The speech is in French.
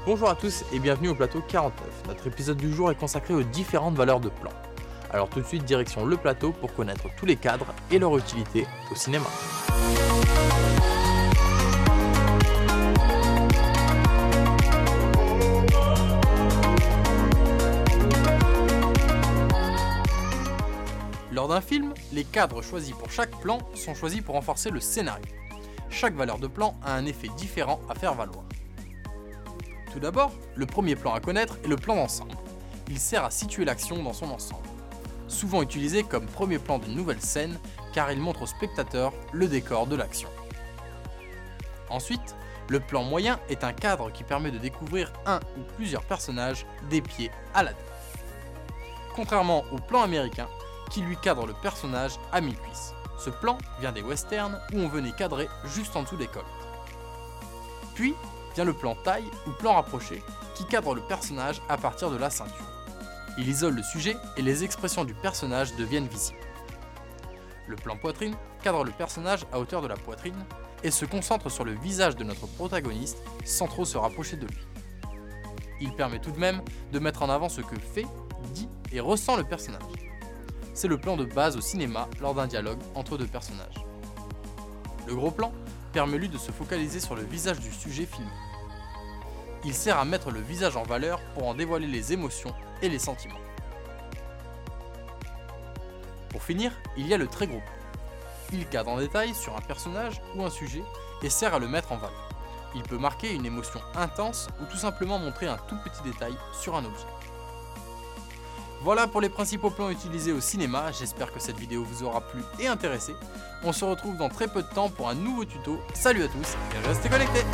Bonjour à tous et bienvenue au plateau 49. Notre épisode du jour est consacré aux différentes valeurs de plan. Alors tout de suite direction le plateau pour connaître tous les cadres et leur utilité au cinéma. Lors d'un film, les cadres choisis pour chaque plan sont choisis pour renforcer le scénario. Chaque valeur de plan a un effet différent à faire valoir. Tout d'abord, le premier plan à connaître est le plan d'ensemble. Il sert à situer l'action dans son ensemble. Souvent utilisé comme premier plan d'une nouvelle scène car il montre au spectateur le décor de l'action. Ensuite, le plan moyen est un cadre qui permet de découvrir un ou plusieurs personnages des pieds à la tête. Contrairement au plan américain qui lui cadre le personnage à mi-cuisse. Ce plan vient des westerns où on venait cadrer juste en dessous des coltres. Puis vient le plan taille ou plan rapproché qui cadre le personnage à partir de la ceinture. Il isole le sujet et les expressions du personnage deviennent visibles. Le plan poitrine cadre le personnage à hauteur de la poitrine et se concentre sur le visage de notre protagoniste sans trop se rapprocher de lui. Il permet tout de même de mettre en avant ce que fait, dit et ressent le personnage. C'est le plan de base au cinéma lors d'un dialogue entre deux personnages. Le gros plan permet lui de se focaliser sur le visage du sujet filmé. Il sert à mettre le visage en valeur pour en dévoiler les émotions et les sentiments. Pour finir, il y a le très gros plan. Il cadre en détail sur un personnage ou un sujet et sert à le mettre en valeur. Il peut marquer une émotion intense ou tout simplement montrer un tout petit détail sur un objet. Voilà pour les principaux plans utilisés au cinéma, j'espère que cette vidéo vous aura plu et intéressé. On se retrouve dans très peu de temps pour un nouveau tuto. Salut à tous et restez connectés!